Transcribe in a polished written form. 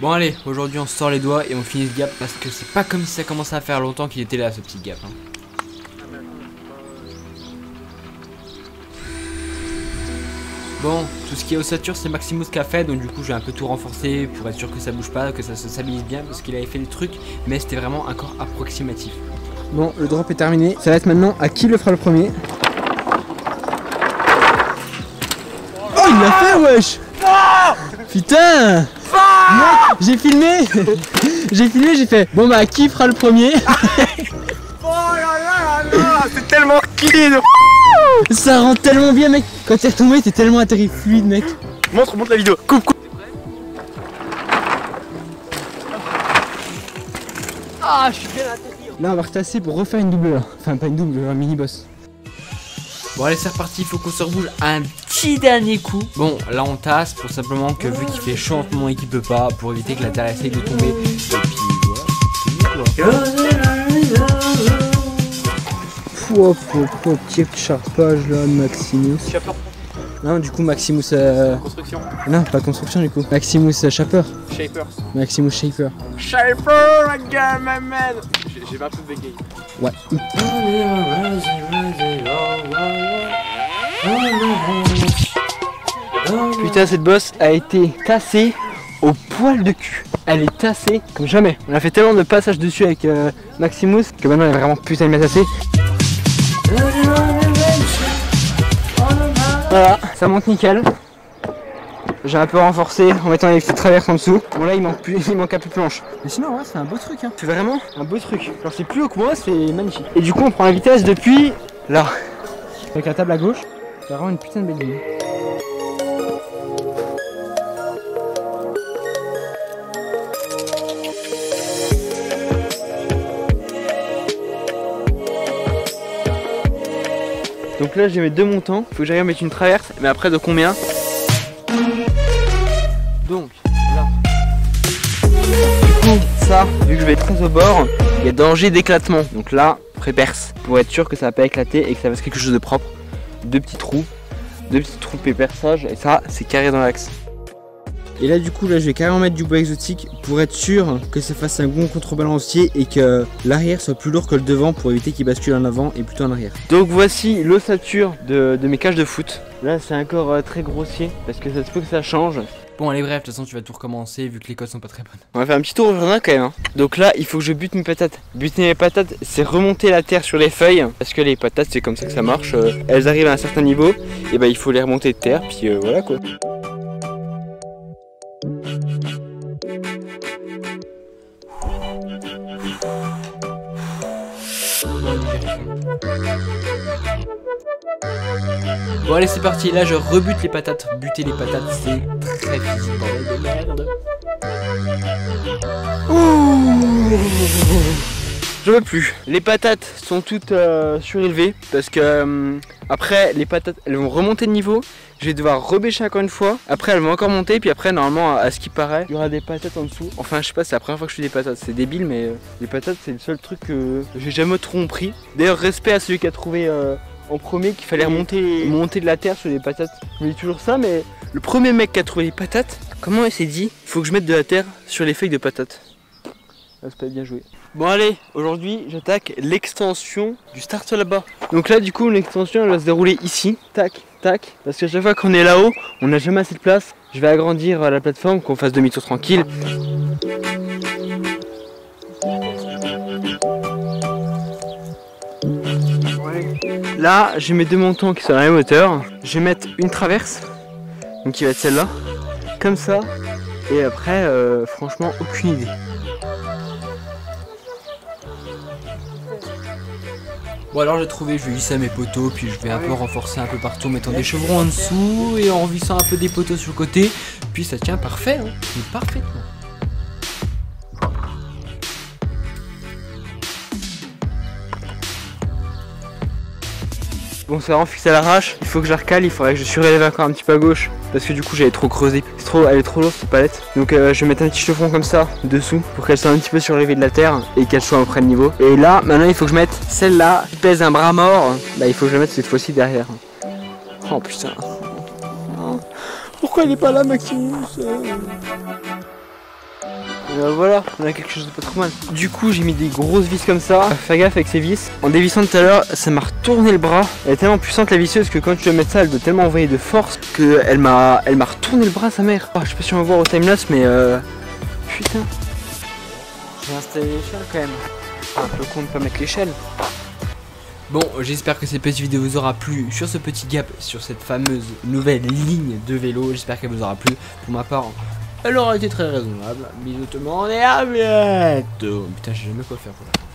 Bon allez, aujourd'hui on se sort les doigts et on finit ce gap parce que c'est pas comme si ça commençait à faire longtemps qu'il était là ce petit gap hein. Bon, tout ce qui est ossature c'est Maximus qui a fait, donc du coup j'ai un peu tout renforcé pour être sûr que ça bouge pas, que ça se stabilise bien parce qu'il avait fait des trucs, mais c'était vraiment un corps approximatif. Bon, le drop est terminé, ça va être maintenant à qui le fera le premier. Oh il l'a fait wesh. Putain. J'ai filmé. J'ai fait bon bah qui fera le premier. Oh là là là là, c'est tellement clean. Ça rend tellement bien mec. Quand t'es retombé t'es tellement atterri fluide mec. Montre la vidéo, coupe. Ah je suis bien atterri. Là on va retasser pour refaire une double là. Enfin pas une double, un mini boss. Bon allez c'est reparti, il faut qu'on se reboule un petit dernier coup. Bon là on tasse pour simplement que vu qu'il fait chaud en ce moment et qu'il peut pas, pour éviter que la terre essaye de tomber. Et puis voilà, Petit charpage là de Maximus. Non du coup Maximus Construction. Non pas construction du coup. Maximus Shaper. Shaper. Maximus Shaper. Shaper again my man. J'ai un peu de bégaye. Ouais. Putain cette bosse a été tassée au poil de cul. Elle est tassée comme jamais. On a fait tellement de passages dessus avec Maximus que maintenant elle est vraiment putain de bien tassée. Voilà, ça monte nickel. J'ai un peu renforcé en mettant les petites traverses en dessous. Bon là il manque un peu de planche. Mais sinon ouais, c'est un beau truc hein. C'est vraiment un beau truc. Alors c'est plus haut que moi, c'est magnifique. Et du coup on prend la vitesse depuis là. Avec la table à gauche, c'est vraiment une putain de belle ligne. Donc là j'ai mes deux montants, il faut que j'arrive à mettre une traverse, mais après de combien? Donc là. Du coup ça, vu que je vais être très au bord, il y a danger d'éclatement. Donc là, pré-perce, pour être sûr que ça va pas éclater et que ça fasse quelque chose de propre. Deux petits trous pré-perçage, et ça c'est carré dans l'axe. Et là du coup là je vais carrément mettre du bois exotique pour être sûr que ça fasse un bon contrebalancier et que l'arrière soit plus lourd que le devant pour éviter qu'il bascule en avant et plutôt en arrière. Donc voici l'ossature de mes cages de foot. Là c'est encore très grossier parce que ça se peut que ça change. bon allez bref, de toute façon tu vas tout recommencer vu que les codes sont pas très bonnes. On va faire un petit tour au jardin quand même hein. Donc là il faut que je bute mes patates. Buter mes patates c'est remonter la terre sur les feuilles. Parce que les patates c'est comme ça que ça marche. Elles arrivent à un certain niveau et bah il faut les remonter de terre puis voilà quoi. Bon allez c'est parti, là je rebute les patates. Buter les patates c'est très physique, bordel de merde. Je veux plus. Les patates sont toutes surélevées parce que après les patates elles vont remonter de niveau. Je vais devoir rebêcher encore une fois. Après elles vont encore monter. Puis après normalement à ce qui paraît il y aura des patates en dessous. Enfin je sais pas, c'est la première fois que je fais des patates. C'est débile mais les patates c'est le seul truc que j'ai jamais trop compris. D'ailleurs respect à celui qui a trouvé en premier qu'il fallait monter de la terre sur les patates. Je me dis toujours ça mais le premier mec qui a trouvé les patates, comment il s'est dit il faut que je mette de la terre sur les feuilles de patates. C'est pas bien joué. Bon allez, aujourd'hui j'attaque l'extension du starter là-bas. Donc là du coup l'extension elle va se dérouler ici, tac, tac. Parce qu'à chaque fois qu'on est là-haut, on n'a jamais assez de place. Je vais agrandir la plateforme, qu'on fasse demi-tour tranquille. Là j'ai mes deux montants qui sont à la même hauteur. Je vais mettre une traverse, donc qui va être celle-là, comme ça. Et après franchement aucune idée. Bon alors j'ai trouvé, je vais visser à mes poteaux, puis je vais un peu renforcer un peu partout en mettant des chevrons en dessous et en vissant un peu des poteaux sur le côté. Puis ça tient parfait, hein, mais parfaitement. Bon c'est vraiment fixé à l'arrache, il faut que je la recale, il faudrait que je surélève encore un petit peu à gauche. Parce que du coup j'avais trop creusé, elle est trop lourde cette palette. Donc je vais mettre un petit chevron comme ça dessous pour qu'elle soit un petit peu surélevée de la terre et qu'elle soit auprès de niveau. Et là maintenant il faut que je mette celle-là qui pèse un bras mort, bah il faut que je la mette cette fois-ci derrière. Oh putain. Pourquoi il est pas là Maximus? Voilà, on a quelque chose de pas trop mal. Du coup, j'ai mis des grosses vis comme ça. Fais gaffe avec ces vis. En dévissant tout à l'heure, ça m'a retourné le bras. Elle est tellement puissante la visseuse que quand tu veux mettre ça, elle doit tellement envoyer de force que elle m'a retourné le bras, sa mère. Oh, je sais pas si on va voir au timelapse, mais putain. J'ai installé l'échelle quand même. Un peu con de pas mettre l'échelle. Bon, j'espère que cette petite vidéo vous aura plu sur ce petit gap, sur cette fameuse nouvelle ligne de vélo. J'espère qu'elle vous aura plu. Pour ma part, elle aura été très raisonnable. Bisous tout le monde et à bientôt. Putain, j'ai jamais quoi faire pour la fin.